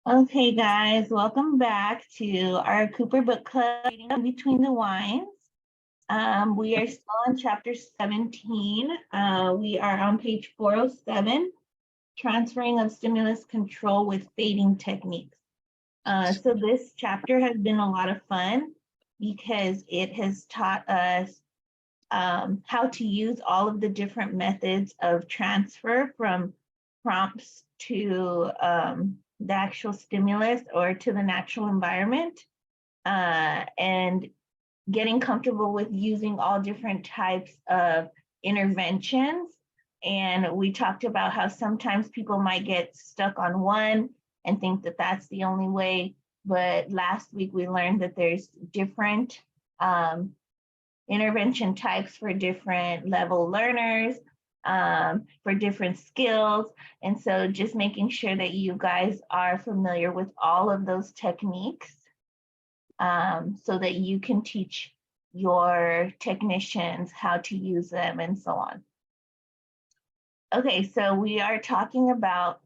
Okay, guys, welcome back to our Cooper Book Club, Reading Between the Wines. We are still on chapter 17. We are on page 407, Transferring of Stimulus Control with Fading Techniques. So this chapter has been a lot of fun because it has taught us how to use all of the different methods of transfer from prompts to the actual stimulus or to the natural environment, and getting comfortable with using all different types of interventions. And we talked about how sometimes people might get stuck on one and think that that's the only way. But last week we learned that there's different intervention types for different level learners, for different skills. And so just making sure that you guys are familiar with all of those techniques, so that you can teach your technicians how to use them and so on. Okay, so we are talking about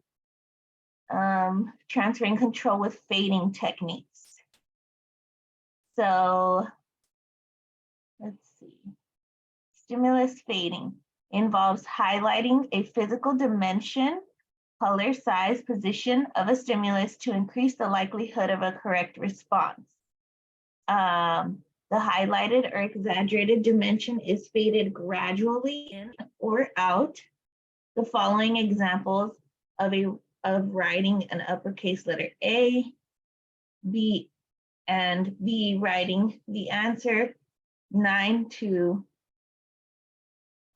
transferring control with fading techniques. So let's see. Stimulus fading involves highlighting a physical dimension, color, size, position of a stimulus to increase the likelihood of a correct response. The highlighted or exaggerated dimension is faded gradually in or out. The following examples of writing an uppercase letter A, B, and B writing the answer 9-2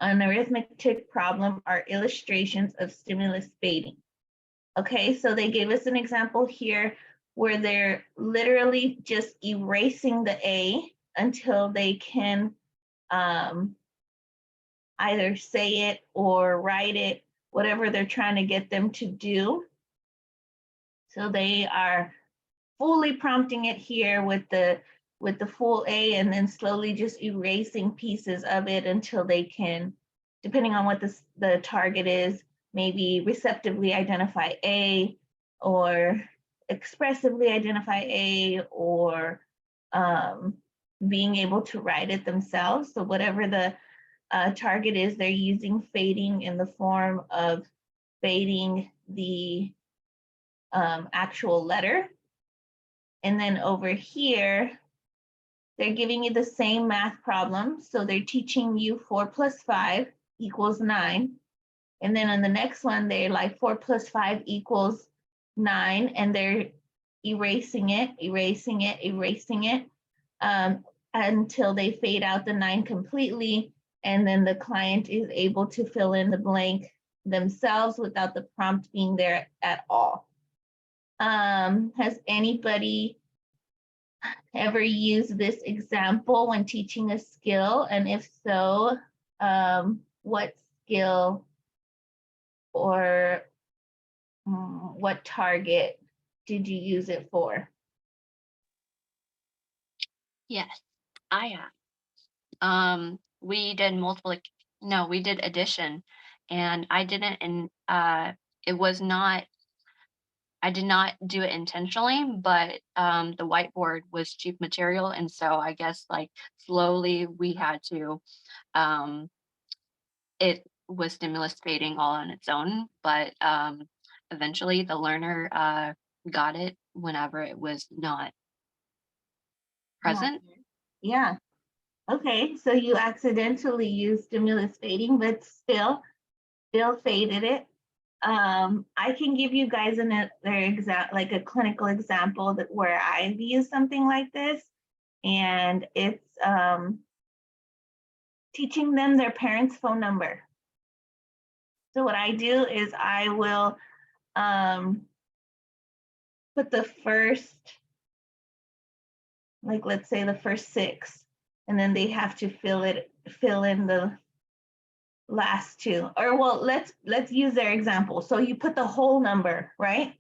an arithmetic problem are illustrations of stimulus fading. Okay, so they gave us an example here where they're literally just erasing the A until they can either say it or write it, whatever they're trying to get them to do. So they are fully prompting it here with the full A, and then slowly just erasing pieces of it until they can, depending on what the target is, maybe receptively identify A, or expressively identify A, or being able to write it themselves. So whatever the target is, they're using fading in the form of fading the actual letter. And then over here, they're giving you the same math problem. So they're teaching you 4 + 5 = 9. And then on the next one, they're like 4 + 5 = 9. And they're erasing it until they fade out the 9 completely. And then the client is able to fill in the blank themselves without the prompt being there at all. Has anybody ever used this example when teaching a skill? And if so, what skill or what target did you use it for? Yes, I have. We did we did addition, and I didn't, and it was not, I did not do it intentionally, but the whiteboard was cheap material, and so I guess like slowly we had to, it was stimulus fading all on its own, but eventually the learner got it whenever it was not present. Yeah. Okay, so you accidentally used stimulus fading, but still faded it. I can give you guys another like a clinical example that where I've used something like this, and it's teaching them their parents' phone number. So what I do is I will put the first, like let's say the first 6, and then they have to fill in the last 2. Or well, let's use their example. So you put the whole number, right?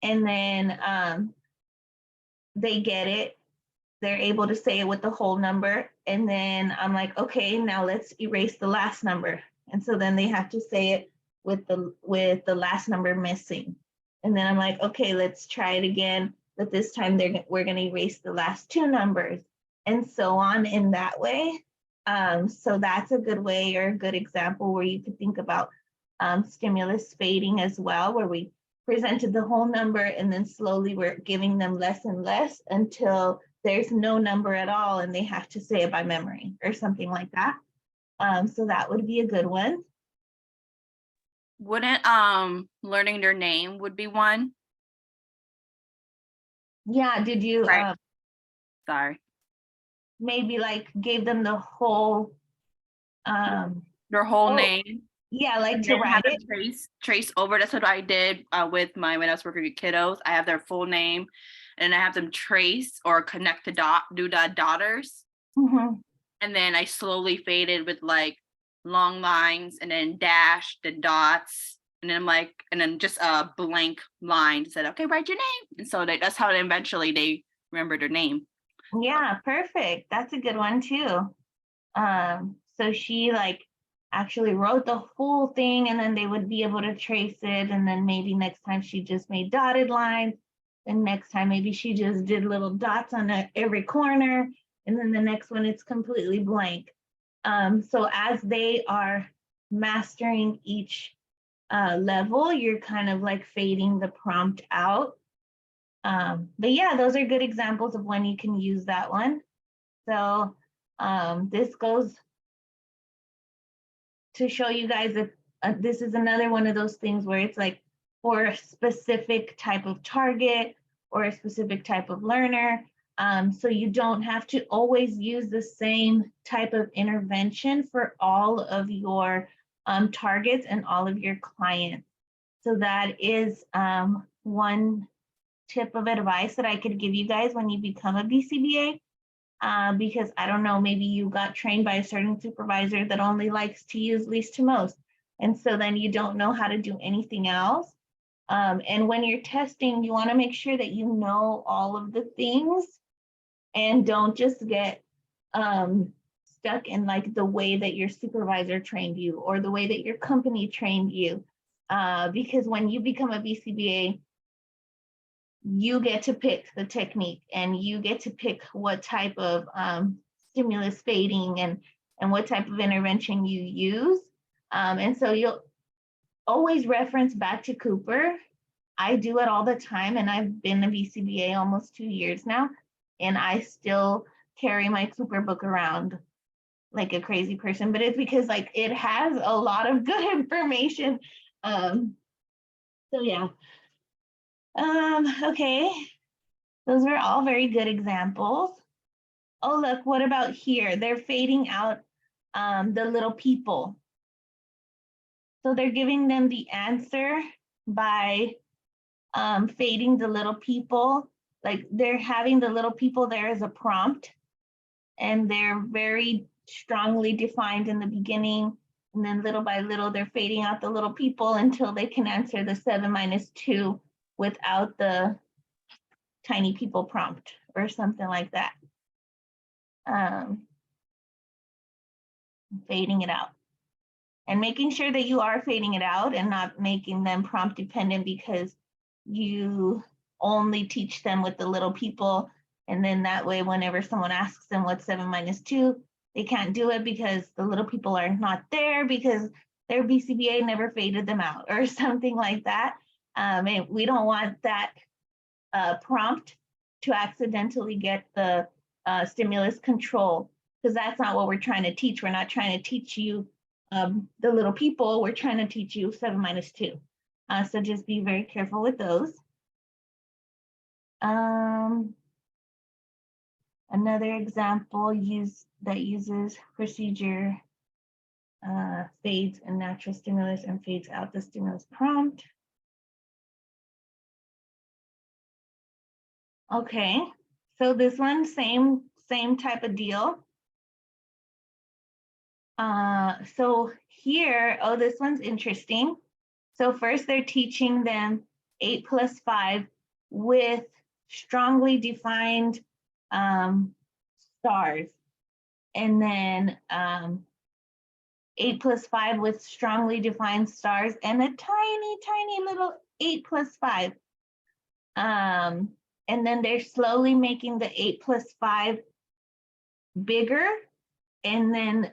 And then they get it. They're able to say it with the whole number. And then I'm like, okay, now let's erase the last number. And so then they have to say it with the last number missing. And then I'm like, okay, let's try it again. But this time we're going to erase the last two numbers, and so on in that way. So that's a good way or a good example where you could think about stimulus fading as well, where we presented the whole number and then slowly we're giving them less and less until there's no number at all and they have to say it by memory or something like that. So that would be a good one. Wouldn't learning their name would be one? Yeah, did you Right. Sorry. maybe like gave them the whole Their whole oh, name. yeah, like And to then have write them it? trace over. That's what I did with when I was working with kiddos. I have their full name and I have them trace or connect to do the daughters. Mhm. And then I slowly faded with like long lines and then dash the dots. And then I'm like, and then just a blank line said, okay, write your name. And so that's how eventually they remember their name. Yeah, perfect. That's a good one too. So she like actually wrote the whole thing and then they would be able to trace it. And then maybe next time she just made dotted lines. And next time maybe she just did little dots on every corner. And then the next one it's completely blank. So as they are mastering each level, you're kind of like fading the prompt out. But yeah, those are good examples of when you can use that one. So this goes to show you guys that this is another one of those things where it's like for a specific type of target or a specific type of learner. So you don't have to always use the same type of intervention for all of your targets and all of your clients. So that is one tip of advice that I could give you guys when you become a BCBA. Because I don't know, maybe you got trained by a certain supervisor that only likes to use least to most. And so then you don't know how to do anything else. And when you're testing, you want to make sure that you know all of the things and don't just get stuck in like the way that your supervisor trained you or the way that your company trained you. Because when you become a BCBA, you get to pick the technique and you get to pick what type of stimulus fading and what type of intervention you use. And so you'll always reference back to Cooper. I do it all the time and I've been a BCBA almost 2 years now and I still carry my Cooper book around like a crazy person, but it's because like it has a lot of good information. So yeah. Okay, those were all very good examples. Oh, look, what about here? They're fading out the little people. So they're giving them the answer by fading the little people. Like they're having the little people there as a prompt and they're very strongly defined in the beginning. And then little by little, they're fading out the little people until they can answer the 7 minus 2 without the tiny people prompt or something like that. Fading it out. And making sure that you are fading it out and not making them prompt dependent because you only teach them with the little people. And then that way, whenever someone asks them what's 7 minus 2, they can't do it because the little people are not there because their BCBA never faded them out or something like that. And we don't want that prompt to accidentally get the stimulus control because that's not what we're trying to teach. We're not trying to teach you the little people. We're trying to teach you 7 minus 2. So just be very careful with those. Another example that uses procedure fades a natural stimulus and fades out the stimulus prompt. Okay, so this one, same type of deal. So here, oh, this one's interesting. So first they're teaching them 8 plus 5 with strongly defined stars. And then 8 plus 5 with strongly defined stars and a tiny, tiny little 8 plus 5. And then they're slowly making the 8 plus 5 bigger and then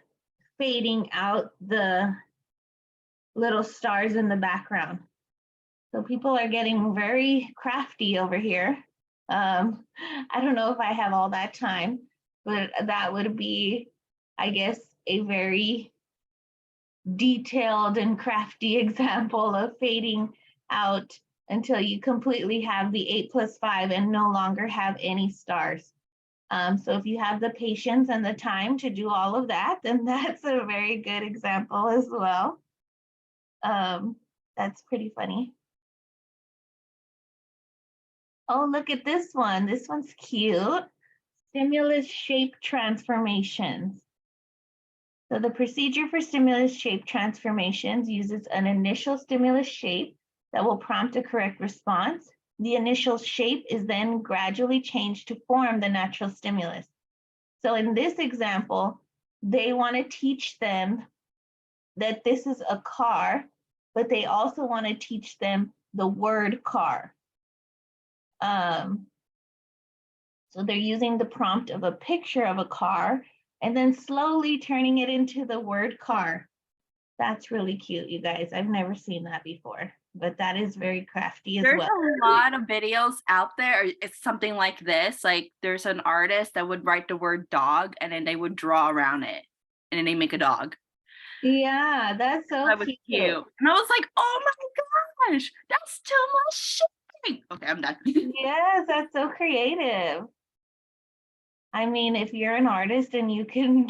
fading out the little stars in the background. So people are getting very crafty over here. I don't know if I have all that time, but that would be, I guess, a very detailed and crafty example of fading out until you completely have the 8 plus 5 and no longer have any stars. So if you have the patience and the time to do all of that, then that's a very good example as well. That's pretty funny. Oh, look at this one. This one's cute. Stimulus shape transformations. So the procedure for stimulus shape transformations uses an initial stimulus shape that will prompt a correct response. The initial shape is then gradually changed to form the natural stimulus. So in this example, they want to teach them that this is a car, but they also want to teach them the word car. So they're using the prompt of a picture of a car and then slowly turning it into the word car. That's really cute, you guys. I've never seen that before, but that is very crafty as There's well. a lot of videos out there. It's something like this. Like there's an artist that would write the word dog and then they would draw around it and then they make a dog. Yeah, that's so That was cute. cute. And I was like, oh my gosh, that's too much shit. Okay, I'm done. Yes, that's so creative. I mean, if you're an artist and you can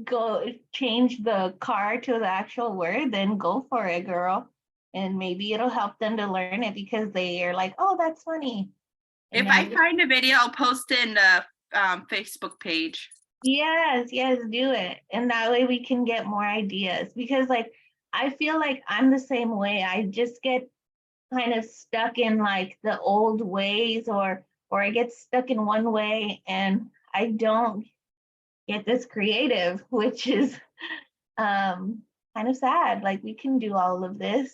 go change the car to the actual word, then go for it, girl. And maybe it'll help them to learn it because they are like, oh, that's funny. If I find a video, I'll post it in the Facebook page. Yes, do it. And that way we can get more ideas because like, I feel like I'm the same way. I just get kind of stuck in like the old ways or I get stuck in one way and I don't get this creative, which is kind of sad. Like we can do all of this.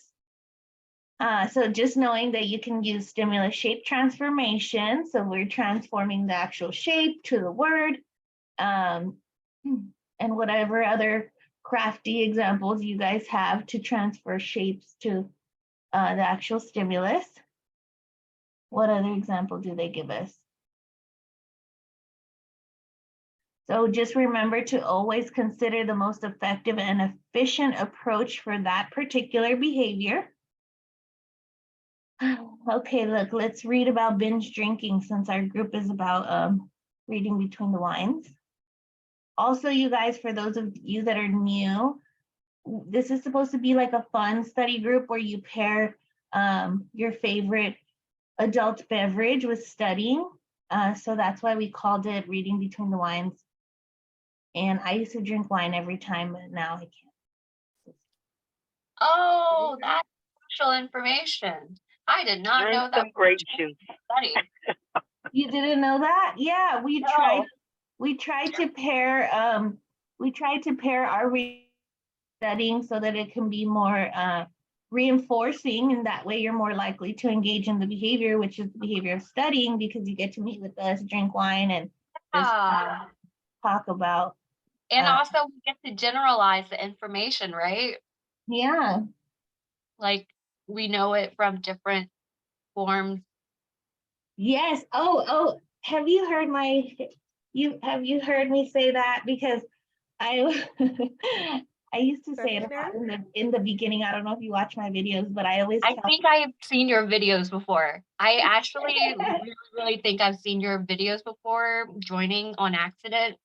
So just knowing that you can use stimulus shape transformation. So we're transforming the actual shape to the word. And whatever other crafty examples you guys have to transfer shapes to the actual stimulus. What other example do they give us? So just remember to always consider the most effective and efficient approach for that particular behavior. Okay, look, let's read about binge drinking since our group is about reading between the lines. Also, you guys, for those of you that are new, this is supposed to be like a fun study group where you pair your favorite adult beverage with studying. So that's why we called it reading between the lines. And I used to drink wine every time, but now I can't. Oh, that's crucial information. I did not know that. Some grape juice. Study. You didn't know that? Yeah, we No. tried to pair our studying so that it can be more reinforcing, and that way you're more likely to engage in the behavior, which is the behavior of studying, because you get to meet with us, drink wine, and just talk about. And also we get to generalize the information, right? Yeah. Like we know it from different forms. Yes. Oh, have you heard me say that? Because I I used to say it a lot in the beginning. I don't know if you watch my videos, but I always think I have seen your videos before. I actually really think I've seen your videos before joining on accident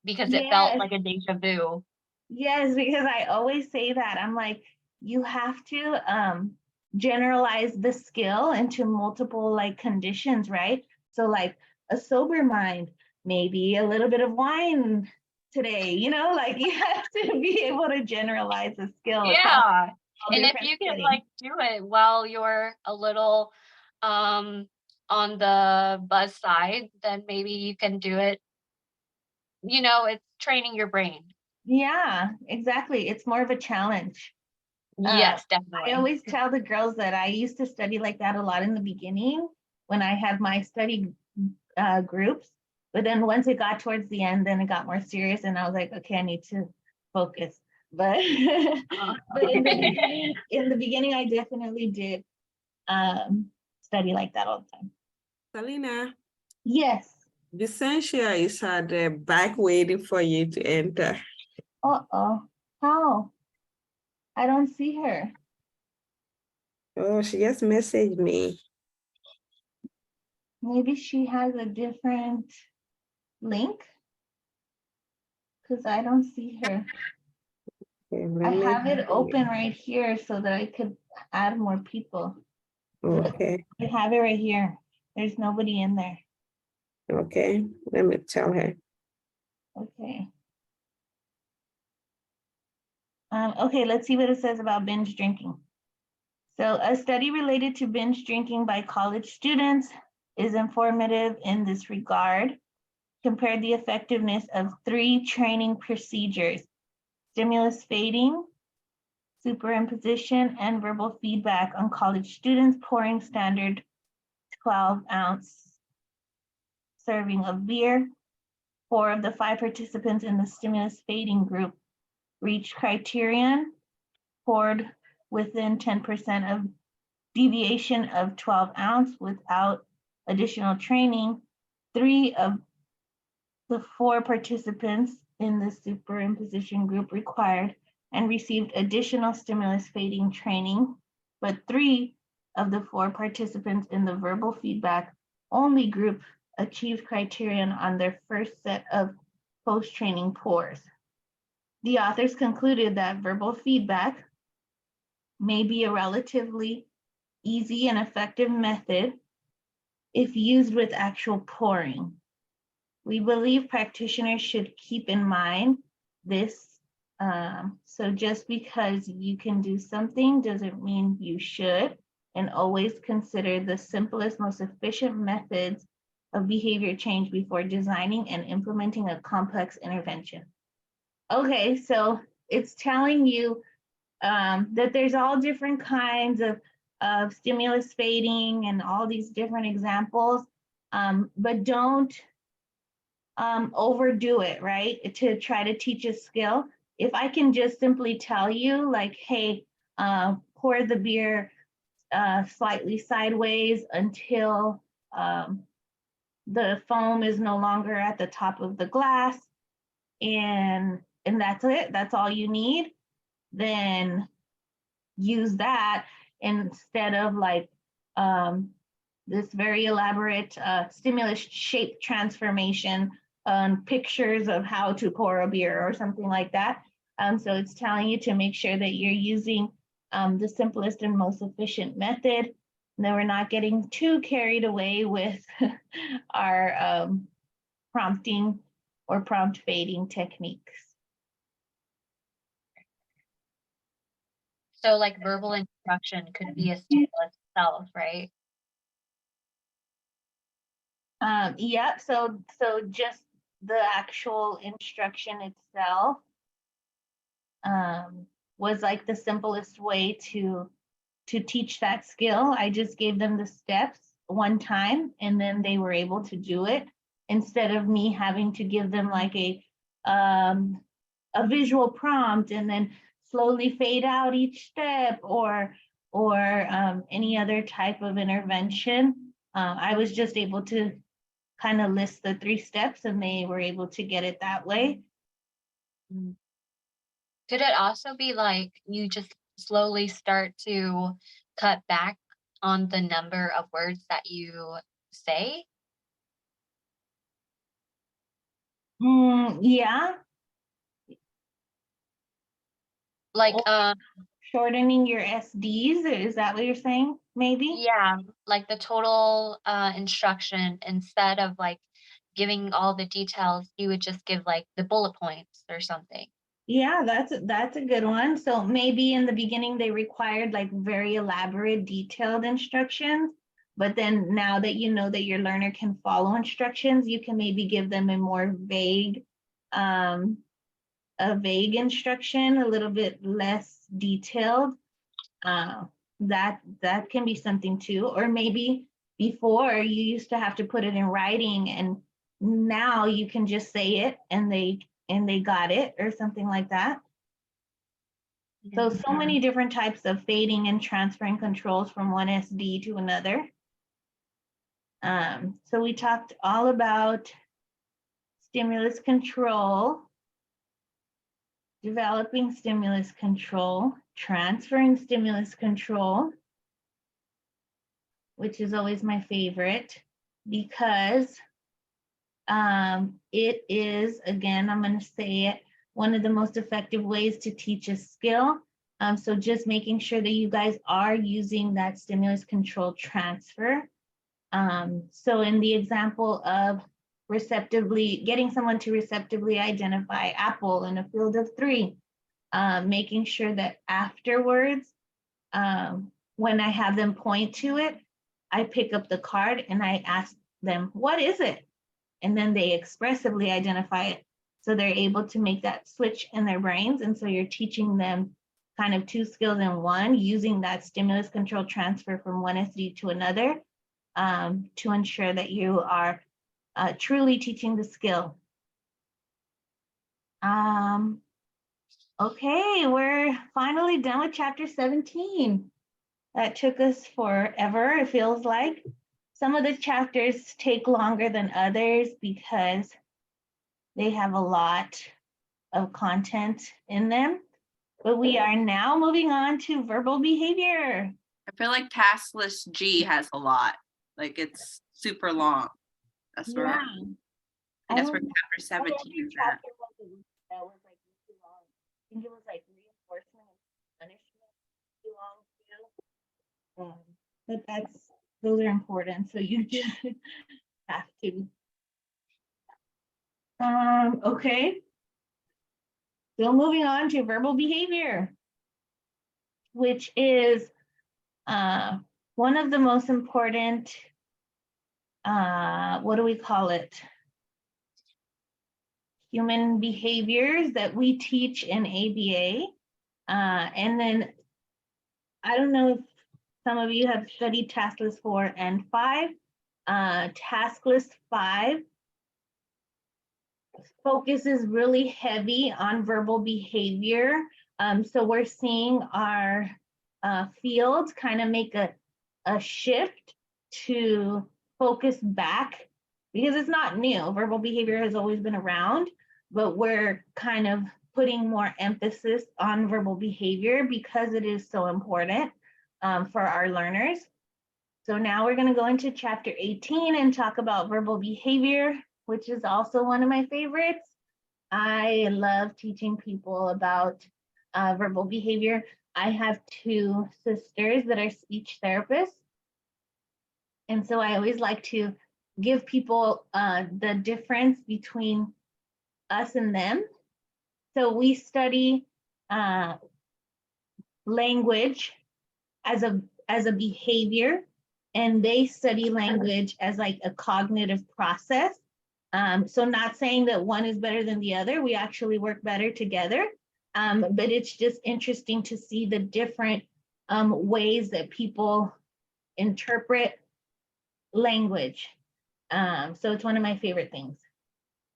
because it felt like a deja vu. Yes, because I always say that. I'm like, you have to generalize the skill into multiple like conditions, right? So like a sober mind, maybe a little bit of wine today, like you have to be able to generalize the skill. Yeah. And if you can like do it while you're a little on the buzz side, then maybe you can do it. It's training your brain. Yeah, exactly. It's more of a challenge. Yes, I definitely. always tell the girls that I used to study like that a lot in the beginning when I had my study groups. But then once it got towards the end, then it got more serious, and I was like, okay, I need to focus. But but in the beginning, I definitely did study like that all the time. Salina, Yes. Vicentia is at the back waiting for you to enter. Uh-oh. How? I don't see her. Oh, she just messaged me. Maybe she has a different link because I don't see her. Okay, I let me- have it open right here so that I could add more people. Okay, I have it right here. There's nobody in there. okay, let me tell her. Okay. Okay, let's see what it says about binge drinking. So a study related to binge drinking by college students is informative in this regard. Compared the effectiveness of 3 training procedures: stimulus fading, superimposition, and verbal feedback on college students pouring standard 12-ounce serving of beer. 4 of the 5 participants in the stimulus fading group reached criterion, poured within 10% of deviation of 12-ounce without additional training. 3 of the 4 participants in the superimposition group required and received additional stimulus fading training, but 3 of the 4 participants in the verbal feedback only group achieved criterion on their first set of post-training pours. The authors concluded that verbal feedback may be a relatively easy and effective method if used with actual pouring. We believe practitioners should keep in mind this. So just because you can do something doesn't mean you should, and always consider the simplest, most efficient methods of behavior change before designing and implementing a complex intervention. Okay, so it's telling you that there's all different kinds of stimulus fading and all these different examples, but don't overdo it, right? To try to teach a skill. If I can just simply tell you like, hey, pour the beer slightly sideways until the foam is no longer at the top of the glass, and that's it, that's all you need, then use that instead of like this very elaborate stimulus shape transformation on pictures of how to pour a beer or something like that. So it's telling you to make sure that you're using the simplest and most efficient method, and that we're not getting too carried away with our prompting or prompt fading techniques. So like verbal instruction could be a stimulus itself, right? Yeah, so just the actual instruction itself was like the simplest way to teach that skill. I just gave them the steps one time and then they were able to do it, instead of me having to give them like a visual prompt and then slowly fade out each step, or any other type of intervention. I was just able to kind of list the 3 steps and they were able to get it that way. Could it also be like you just slowly start to cut back on the number of words that you say? Yeah, Like, shortening your SDs, is that what you're saying? Maybe? yeah, like the total instruction, instead of like giving all the details, you would just give like the bullet points or something. Yeah, that's a good one. So maybe in the beginning they required like very elaborate, detailed instructions, but then now that you know that your learner can follow instructions, you can maybe give them a more vague, a vague instruction, a little bit less detailed, That can be something too. Or maybe before you used to have to put it in writing, and now you can just say it and they got it, or something like that. So many different types of fading and transferring controls from one SD to another. So we talked all about stimulus control, developing stimulus control, transferring stimulus control, which is always my favorite, because it is, again, I'm going to say it, one of the most effective ways to teach a skill. So just making sure that you guys are using that stimulus control transfer. So in the example of getting someone to receptively identify apple in a field of 3, making sure that afterwards, when I have them point to it, I pick up the card and I ask them, what is it? And then they expressively identify it. So they're able to make that switch in their brains. And so you're teaching them kind of 2 skills in one, using that stimulus control transfer from one SD to another, to ensure that you are truly teaching the skill. Okay, we're finally done with chapter 17. That took us forever, it feels like. Some of the chapters take longer than others because they have a lot of content in them. But we are now moving on to verbal behavior. I feel like task list G has a lot. Like it's super long. That's where Yeah. I guess where don't- chapter 17 is at. Chapter that was like too long. I think it was like reinforcement and punishment too long too. But those are important, so you just have to. Okay. So moving on to verbal behavior, which is one of the most important, what do we call it? Human behaviors that we teach in ABA. And then I don't know if some of you have studied task list 4 and 5. Task list 5 focuses really heavy on verbal behavior. So we're seeing our fields kind of make a shift to focus back, because it's not new. Verbal behavior has always been around, but we're kind of putting more emphasis on verbal behavior because it is so important for our learners. So now we're going to go into chapter 18 and talk about verbal behavior, which is also one of my favorites. I love teaching people about verbal behavior. I have 2 sisters that are speech therapists. And so I always like to give people the difference between us and them. So we study language as a behavior, and they study language as like a cognitive process. So not saying that one is better than the other, we actually work better together. But it's just interesting to see the different ways that people interpret language. So it's one of my favorite things.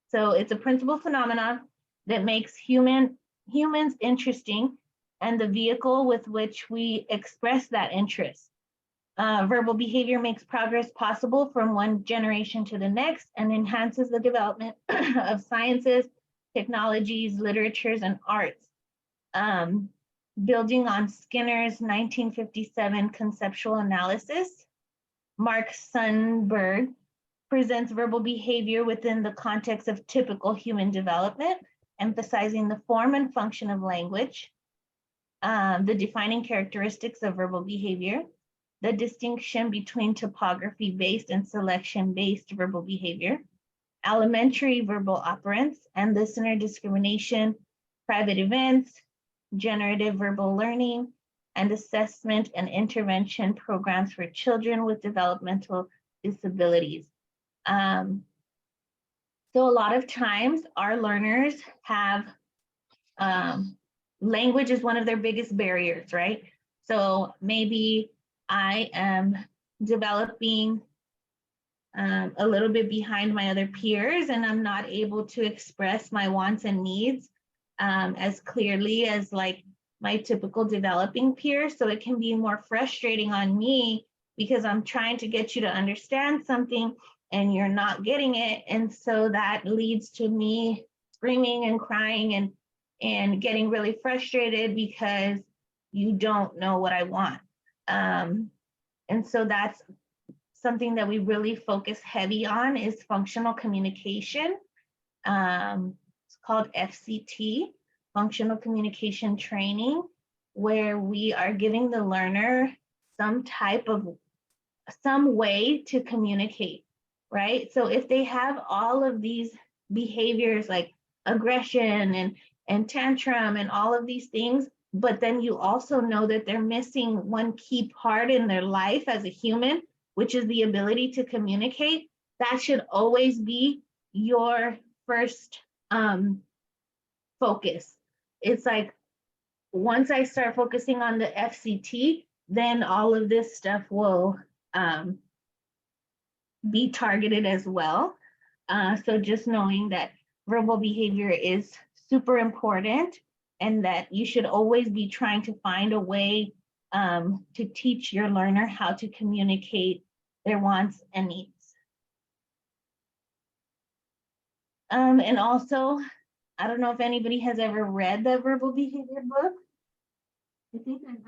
So it's a principal phenomenon that makes humans interesting, and the vehicle with which we express that interest. Verbal behavior makes progress possible from one generation to the next and enhances the development of sciences, technologies, literatures, and arts. Building on Skinner's 1957 conceptual analysis, Mark Sundberg presents verbal behavior within the context of typical human development, emphasizing the form and function of language, the defining characteristics of verbal behavior, the distinction between topography-based and selection-based verbal behavior, alimentary verbal operants and listener discrimination, private events, generative verbal learning, and assessment and intervention programs for children with developmental disabilities. So a lot of times our learners have, language is one of their biggest barriers, right? So maybe I am developing a little bit behind my other peers, and I'm not able to express my wants and needs as clearly as like my typical developing peers. So it can be more frustrating on me because I'm trying to get you to understand something and you're not getting it. And so that leads to me screaming and crying and getting really frustrated because you don't know what I want. And so that's something that we really focus heavy on is functional communication. It's called FCT, Functional Communication Training, where we are giving the learner some way to communicate, right? So if they have all of these behaviors like aggression and tantrum and all of these things, but then you also know that they're missing one key part in their life as a human, which is the ability to communicate, that should always be your first focus. It's like, once I start focusing on the FCT, then all of this stuff will be targeted as well. So just knowing that verbal behavior is super important and that you should always be trying to find a way to teach your learner how to communicate their wants and needs. And also, I don't know if anybody has ever read the verbal behavior book. I think I have it.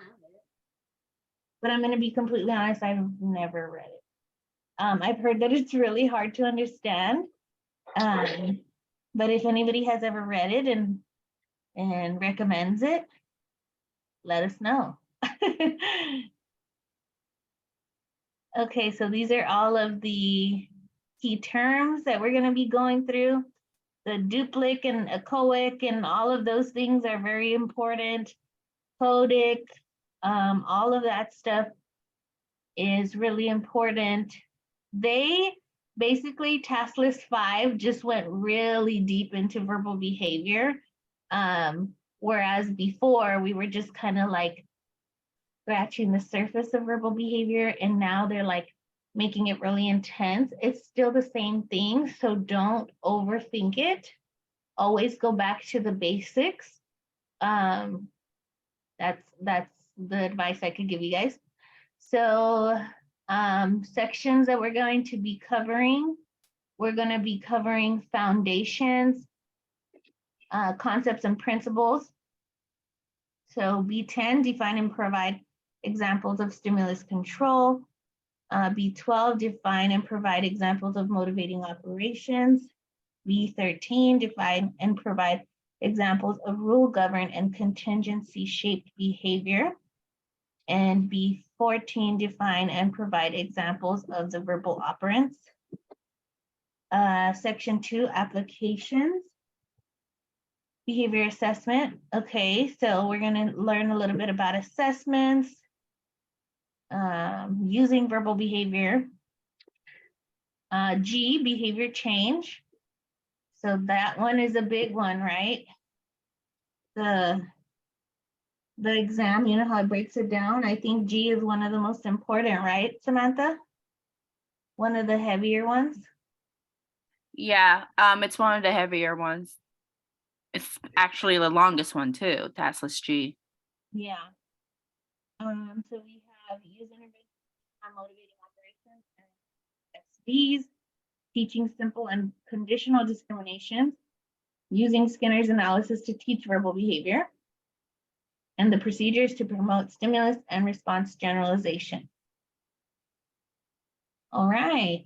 But I'm going to be completely honest, I've never read it. I've heard that it's really hard to understand. But if anybody has ever read it and recommends it, let us know. Okay, so these are all of the key terms that we're going to be going through. The duplic and echoic and all of those things are very important. Codic, all of that stuff is really important. They basically, task list 5 just went really deep into verbal behavior. Whereas before we were just kind of like scratching the surface of verbal behavior, and now they're like making it really intense. It's still the same thing, so don't overthink it. Always go back to the basics. That's the advice I could give you guys. So sections that we're going to be covering, we're going to be covering foundations, concepts and principles. So B10, define and provide examples of stimulus control. B12, define and provide examples of motivating operations. B13, define and provide examples of rule governed and contingency shaped behavior. And B14, define and provide examples of the verbal operants. Section 2, applications. Behavior assessment. Okay, so we're going to learn a little bit about assessments, using verbal behavior. G, behavior change. So that one is a big one, right? The exam, you know how it breaks it down? I think G is one of the most important, right, Samantha? One of the heavier ones? Yeah, it's one of the heavier ones. It's actually the longest one too, task list G. Yeah. So we have use intervention on motivating operations and XDs, teaching simple and conditional discrimination, using Skinner's analysis to teach verbal behavior, and the procedures to promote stimulus and response generalization. All right.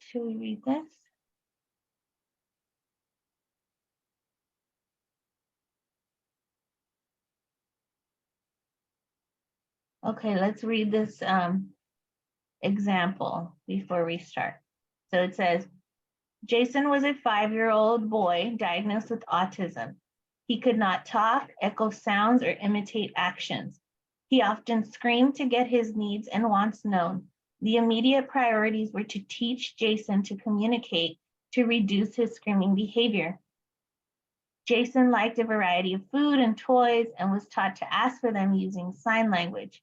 Should we read this? Okay, let's read this example before we start. So it says, Jason was a 5-year-old boy diagnosed with autism. He could not talk, echo sounds, or imitate actions. He often screamed to get his needs and wants known. The immediate priorities were to teach Jason to communicate to reduce his screaming behavior. Jason liked a variety of food and toys and was taught to ask for them using sign language.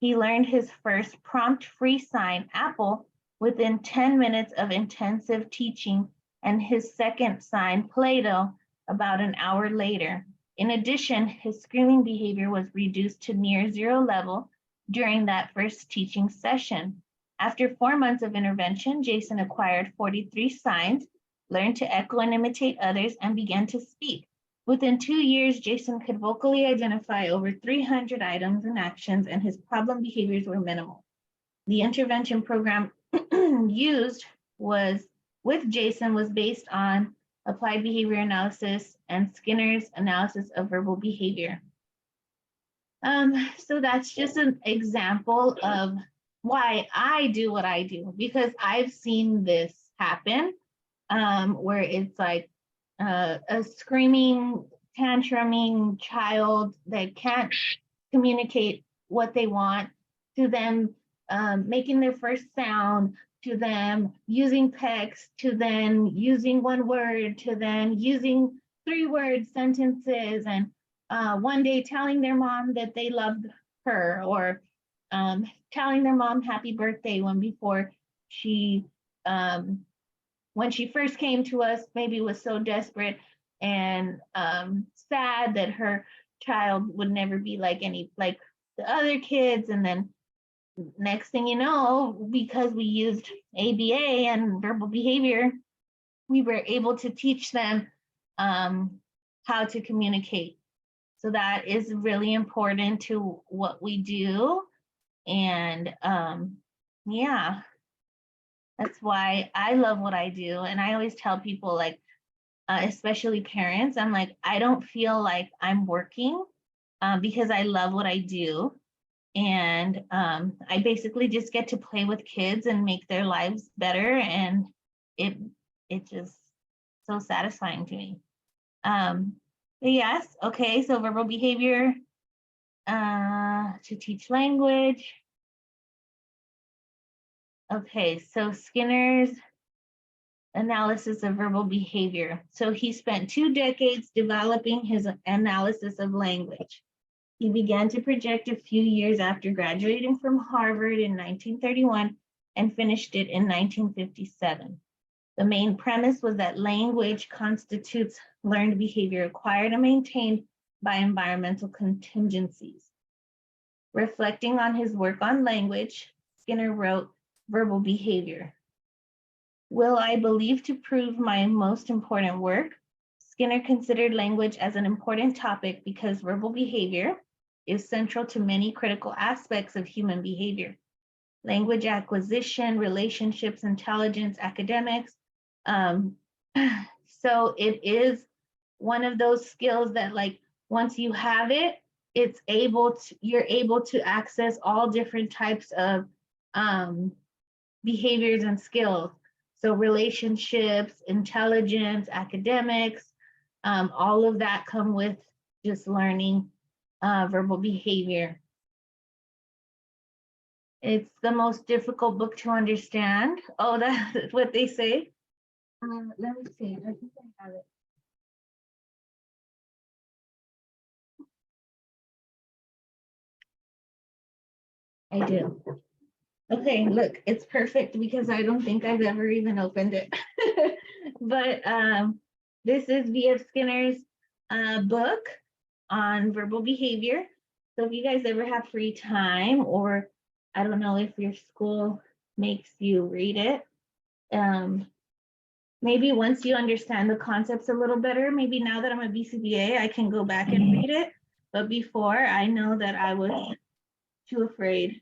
He learned his first prompt-free sign, Apple, within 10 minutes of intensive teaching, and his second sign, Play-Doh, about an hour later. In addition, his screaming behavior was reduced to near zero level during that first teaching session. After 4 months of intervention, Jason acquired 43 signs, learned to echo and imitate others, and began to speak. Within 2 years, Jason could vocally identify over 300 items and actions, and his problem behaviors were minimal. The intervention program used with Jason was based on applied behavior analysis and Skinner's analysis of verbal behavior. So that's just an example of why I do what I do, because I've seen this happen, where it's like a screaming, tantruming child that can't communicate what they want, to them making their first sound, to them using pecs, to then using one word, to then using 3-word sentences, and one day telling their mom that they loved her, or telling their mom happy birthday when before she, when she first came to us, maybe was so desperate and sad that her child would never be like the other kids. And then next thing you know, because we used ABA and verbal behavior, we were able to teach them how to communicate. So that is really important to what we do. And yeah, that's why I love what I do. And I always tell people, like, especially parents, I'm like, I don't feel like I'm working because I love what I do. And I basically just get to play with kids and make their lives better. And it just so satisfying to me. But yes, okay, so verbal behavior to teach language. Okay, so Skinner's analysis of verbal behavior. So he spent 2 decades developing his analysis of language. He began to project a few years after graduating from Harvard in 1931 and finished it in 1957. The main premise was that language constitutes learned behavior acquired and maintained by environmental contingencies. Reflecting on his work on language, Skinner wrote Verbal Behavior. Will I believe to prove my most important work? Skinner considered language as an important topic because verbal behavior is central to many critical aspects of human behavior. Language acquisition, relationships, intelligence, academics. So it is one of those skills that, like, once you have it, you're able to access all different types of behaviors and skills. So relationships, intelligence, academics, all of that come with just learning verbal behavior. It's the most difficult book to understand. Oh, that's what they say. Let me see. I think I have it. I do. Okay, look, it's perfect because I don't think I've ever even opened it. But this is V.F. Skinner's book on verbal behavior. So if you guys ever have free time, or I don't know if your school makes you read it, maybe once you understand the concepts a little better, maybe now that I'm a BCBA, I can go back and read it. But before, I know that I was too afraid.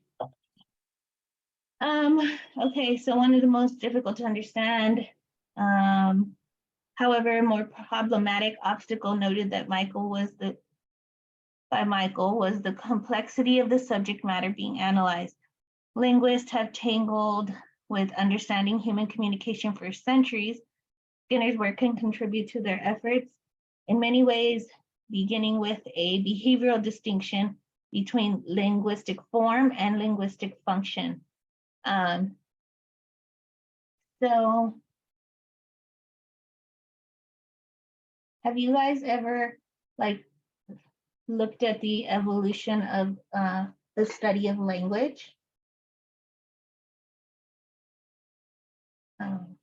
Okay, so one of the most difficult to understand, however, more problematic obstacle noted that Michael was the complexity of the subject matter being analyzed. Linguists have tangled with understanding human communication for centuries. Skinner's work can contribute to their efforts in many ways, beginning with a behavioral distinction between linguistic form and linguistic function. So Have you guys ever like looked at the evolution of the study of language? Um,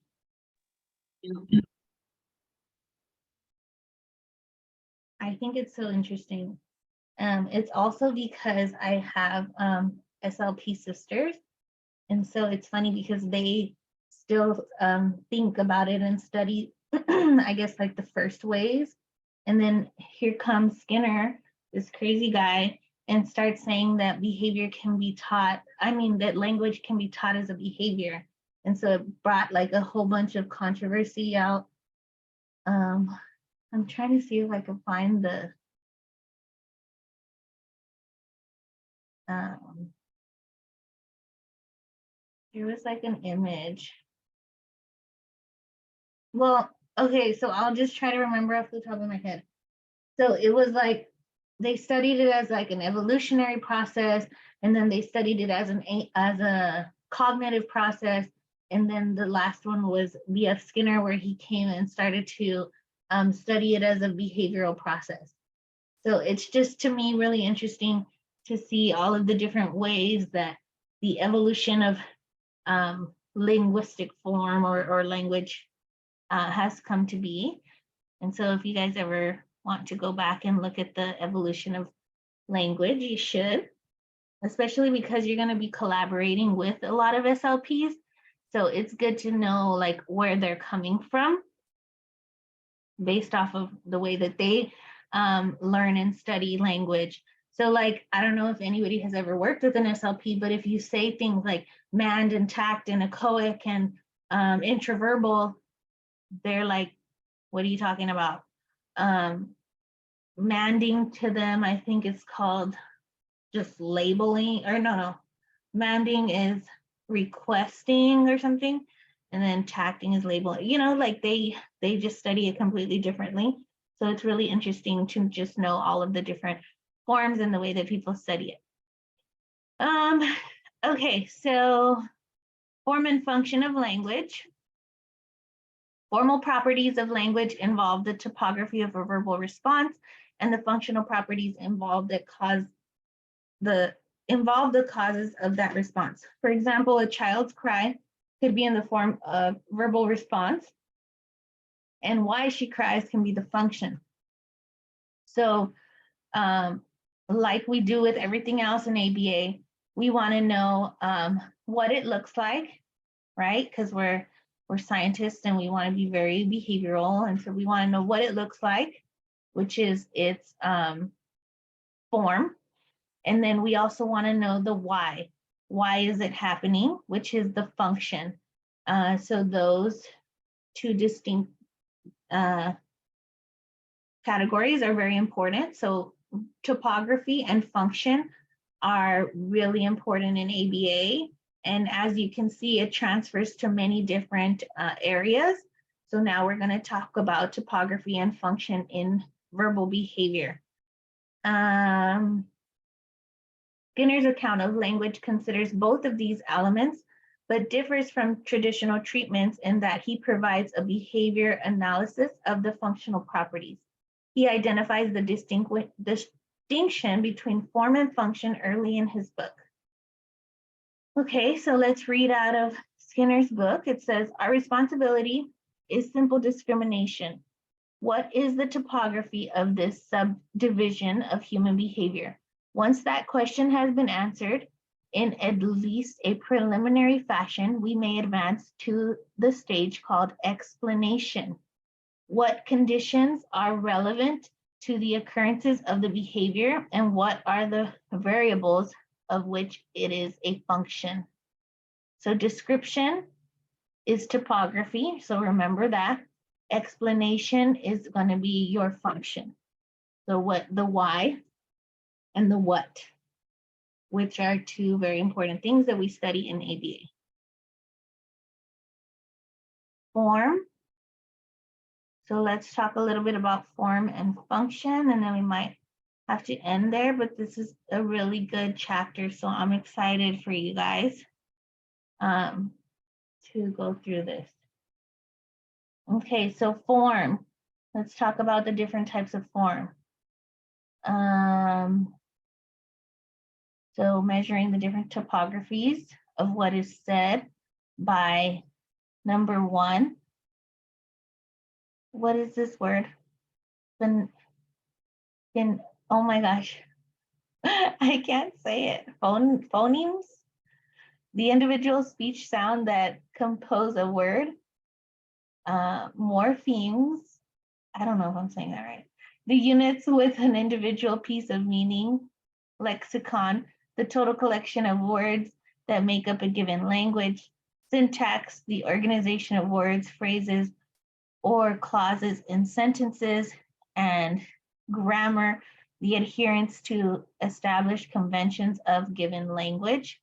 I think it's so interesting. It's also because I have SLP sisters. And so it's funny because they still think about it and study, I guess, like the first ways. And then here comes Skinner, this crazy guy, and starts saying that behavior can be taught. I mean, that language can be taught as a behavior. And so it brought like a whole bunch of controversy out. I'm trying to see if I can find the there was like an image. Well, okay, so I'll just try to remember off the top of my head. So it was like they studied it as like an evolutionary process, and then they studied it as a cognitive process, and then the last one was B.F. Skinner, where he came and started to study it as a behavioral process. So it's just, to me, really interesting to see all of the different ways that the evolution of linguistic form or language has come to be. And so if you guys ever want to go back and look at the evolution of language, you should, especially because you're going to be collaborating with a lot of SLPs. So it's good to know like where they're coming from based off of the way that they learn and study language. So like, I don't know if anybody has ever worked with an SLP, but if you say things like mand and tact and echoic and intraverbal, they're like, what are you talking about? Manding to them, I think it's called just labeling, or no, manding is requesting or something, and then tacting is labeling. You know, like they just study it completely differently. So it's really interesting to just know all of the different forms and the way that people study it. Okay, so form and function of language. Formal properties of language involve the topography of a verbal response, and the functional properties involve the causes of that response. For example, a child's cry could be in the form of verbal response, and why she cries can be the function. So, like we do with everything else in ABA, we want to know what it looks like, right? Because we're scientists and we want to be very behavioral. And so we want to know what it looks like, which is its form. And then we also want to know the why. Why is it happening, which is the function. So those two distinct categories are very important. So topography and function are really important in ABA. And as you can see, it transfers to many different areas. So now we're going to talk about topography and function in verbal behavior. Skinner's account of language considers both of these elements, but differs from traditional treatments in that he provides a behavior analysis of the functional properties. He identifies the distinction between form and function early in his book. Okay, so let's read out of Skinner's book. It says, our responsibility is simple discrimination. What is the topography of this subdivision of human behavior? Once that question has been answered, in at least a preliminary fashion, we may advance to the stage called explanation. What conditions are relevant to the occurrences of the behavior, and what are the variables of which it is a function? So description is topography, so remember that. Explanation is going to be your function. So what, the why and the what, which are two very important things that we study in ABA. Form. So let's talk a little bit about form and function, and then we might have to end there, but this is a really good chapter, so I'm excited for you guys to go through this. Okay, so form. Let's talk about the different types of form. So measuring the different topographies of what is said by number one. What is this word? Oh my gosh, I can't say it. Phonemes? The individual speech sound that compose a word. Morphemes. I don't know if I'm saying that right. The units with an individual piece of meaning. Lexicon, the total collection of words that make up a given language. Syntax, the organization of words, phrases, or clauses in sentences. And grammar, the adherence to established conventions of given language.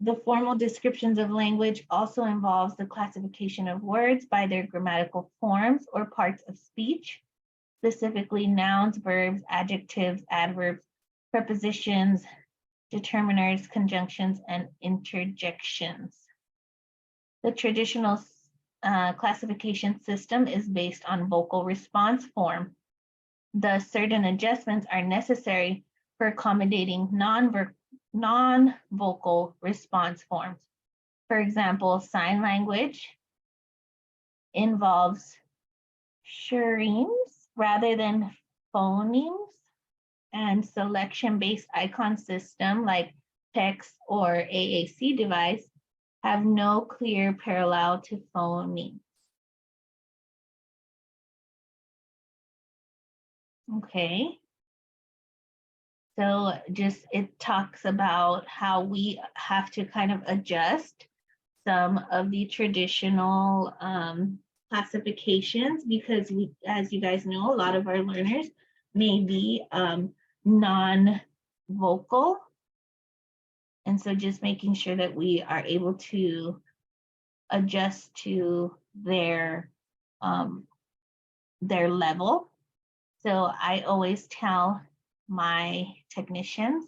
The formal descriptions of language also involves the classification of words by their grammatical forms or parts of speech, specifically nouns, verbs, adjectives, adverbs, prepositions, determiners, conjunctions, and interjections. The traditional classification system is based on vocal response form. Thus, certain adjustments are necessary for accommodating non-vocal response forms. For example, sign language involves shiremes rather than phonemes, and selection-based icon system like text or AAC device have no clear parallel to phonemes. Okay. So just it talks about how we have to kind of adjust some of the traditional classifications because we, as you guys know, a lot of our learners may be non-vocal. And so just making sure that we are able to adjust to their level. So I always tell my technicians,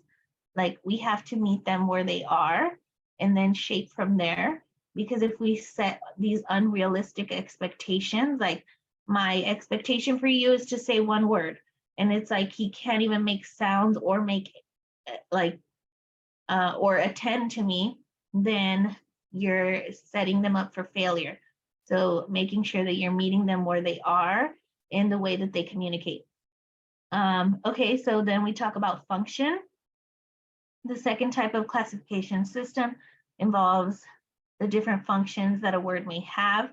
like we have to meet them where they are and then shape from there. Because if we set these unrealistic expectations, like my expectation for you is to say one word, and it's like he can't even make sounds or make like or attend to me, then you're setting them up for failure. So making sure that you're meeting them where they are in the way that they communicate. Okay, so then we talk about function. The second type of classification system involves the different functions that a word may have.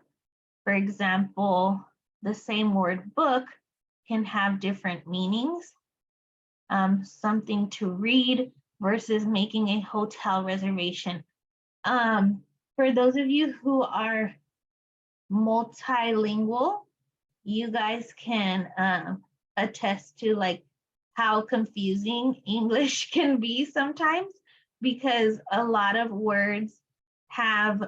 For example, the same word book can have different meanings. Something to read versus making a hotel reservation. For those of you who are multilingual, you guys can attest to like how confusing English can be sometimes because a lot of words have,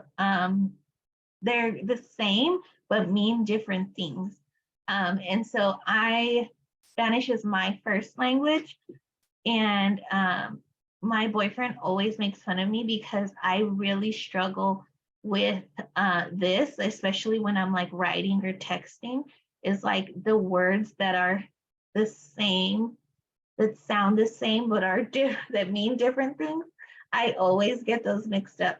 they're the same, but mean different things. And so Spanish is my first language, and my boyfriend always makes fun of me because I really struggle with this, especially when I'm like writing or texting, is like the words that are the same, that sound the same, but are that mean different things. I always get those mixed up.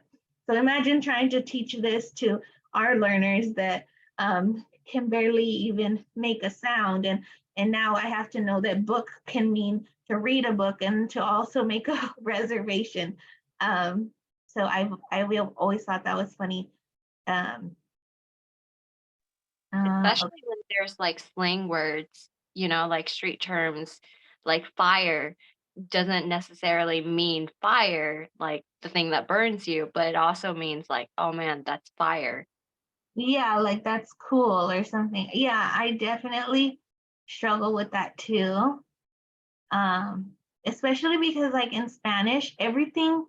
So imagine trying to teach this to our learners that can barely even make a sound. And now I have to know that book can mean to read a book and to also make a reservation. So I always thought that was funny. Especially when there's like slang words, you know, like street terms, like fire doesn't necessarily mean fire, like the thing that burns you, but it also means like, oh man, that's fire. Yeah, like that's cool or something. Yeah, I definitely struggle with that too. Especially because like in Spanish, everything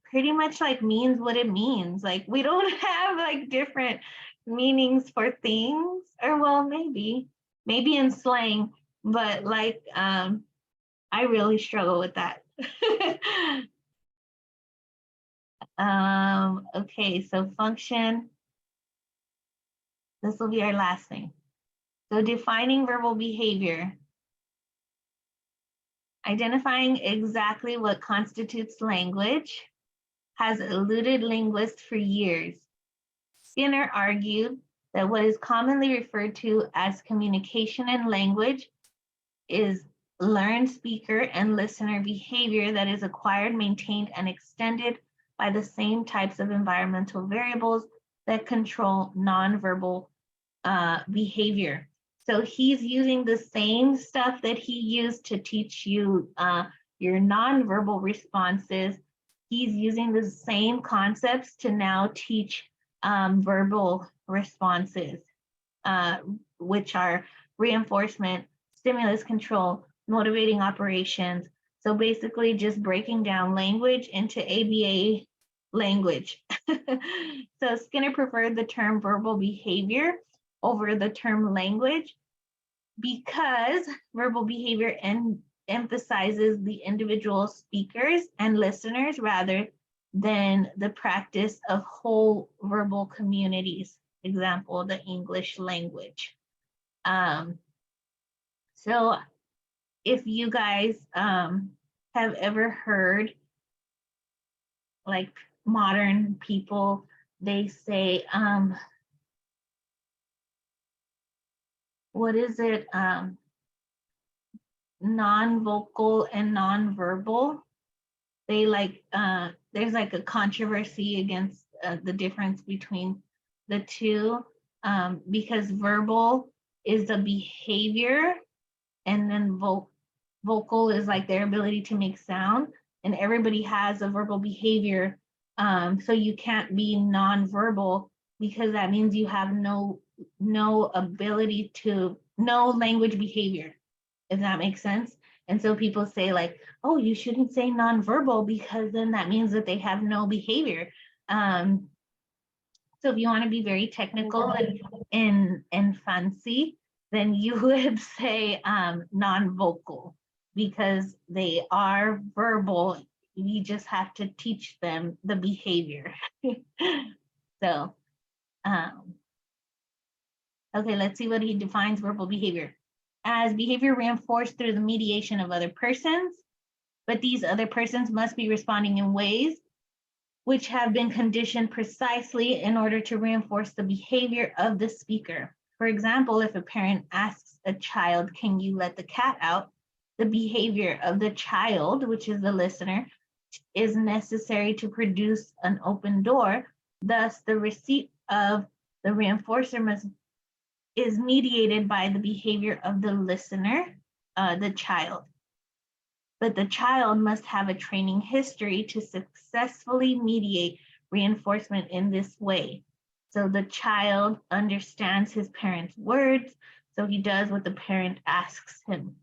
pretty much like means what it means. Like we don't have like different meanings for things, or well, maybe in slang, but like I really struggle with that. Okay, so function. This will be our last thing. So defining verbal behavior. Identifying exactly what constitutes language has eluded linguists for years. Skinner argued that what is commonly referred to as communication in language is learned speaker and listener behavior that is acquired, maintained, and extended by the same types of environmental variables that control nonverbal behavior. So he's using the same stuff that he used to teach you your nonverbal responses. He's using the same concepts to now teach verbal responses, which are reinforcement, stimulus control, motivating operations. So basically just breaking down language into ABA language. So Skinner preferred the term verbal behavior over the term language because verbal behavior emphasizes the individual speakers and listeners rather than the practice of whole verbal communities. Example, the English language. So if you guys have ever heard like modern people, they say, what is it? Non-vocal and non-verbal. They like, there's like a controversy against the difference between the two because verbal is the behavior and then vocal is like their ability to make sound, and everybody has a verbal behavior. So you can't be non-verbal because that means you have no ability to, no language behavior, if that makes sense. And so people say like, oh, you shouldn't say non-verbal because then that means that they have no behavior. So if you want to be very technical and fancy, then you would say non-vocal because they are verbal. You just have to teach them the behavior. So, okay, let's see what he defines verbal behavior as: behavior reinforced through the mediation of other persons, but these other persons must be responding in ways which have been conditioned precisely in order to reinforce the behavior of the speaker. For example, if a parent asks a child, "Can you let the cat out?" the behavior of the child, which is the listener, is necessary to produce an open door. Thus, the receipt of the reinforcer is mediated by the behavior of the listener, the child. But the child must have a training history to successfully mediate reinforcement in this way. So the child understands his parent's words, so he does what the parent asks him.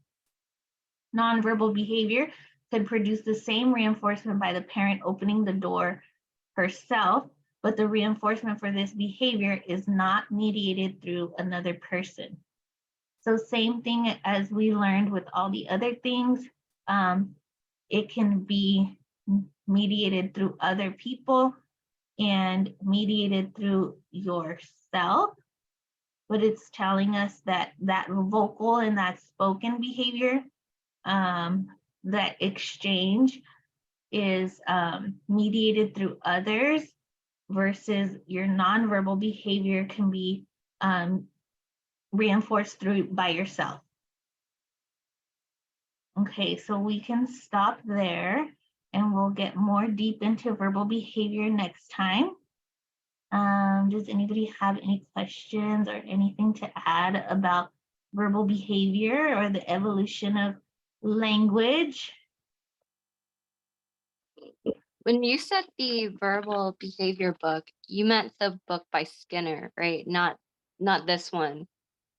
Nonverbal behavior could produce the same reinforcement by the parent opening the door herself, but the reinforcement for this behavior is not mediated through another person. So same thing as we learned with all the other things, it can be mediated through other people and mediated through yourself, but it's telling us that that vocal and that spoken behavior, that exchange is mediated through others versus your nonverbal behavior can be reinforced by yourself. Okay, so we can stop there and we'll get more deep into verbal behavior next time. Does anybody have any questions or anything to add about verbal behavior or the evolution of language? When you said the verbal behavior book, you meant the book by Skinner, right? Not this one,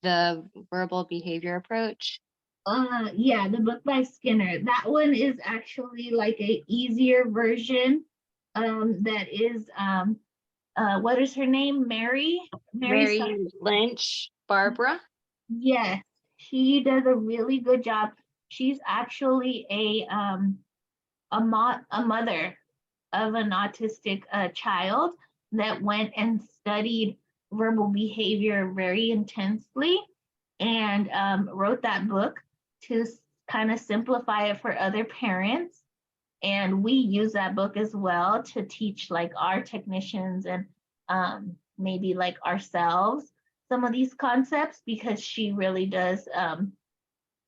the verbal behavior approach. Yeah, the book by Skinner. That one is actually like a easier version. That is what is her name? Mary Lynch, Barbara. Yes, she does a really good job. She's actually a mother of an autistic child that went and studied verbal behavior very intensely. and wrote that book to kind of simplify it for other parents. And we use that book as well to teach like our technicians and maybe like ourselves some of these concepts, because she really does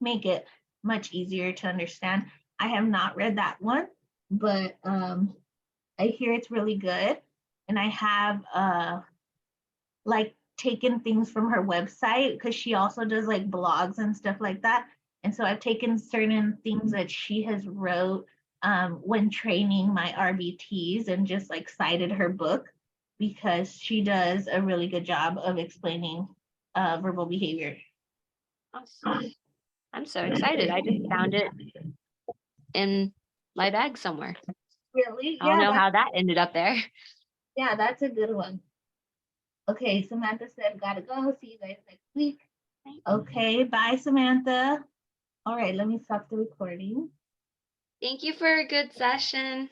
make it much easier to understand. I have not read that one, but I hear it's really good. And I have like taken things from her website, because she also does like blogs and stuff like that. And so I've taken certain things that she has wrote when training my RBTs and just like cited her book, because she does a really good job of explaining verbal behavior. Awesome. I'm so excited. I just found it in my bag somewhere. Really? I don't know how that ended up there. Yeah, that's a good one. Okay, Samantha said, gotta go. See you guys next week. Okay, bye, Samantha. All right, let me stop the recording. Thank you for a good session.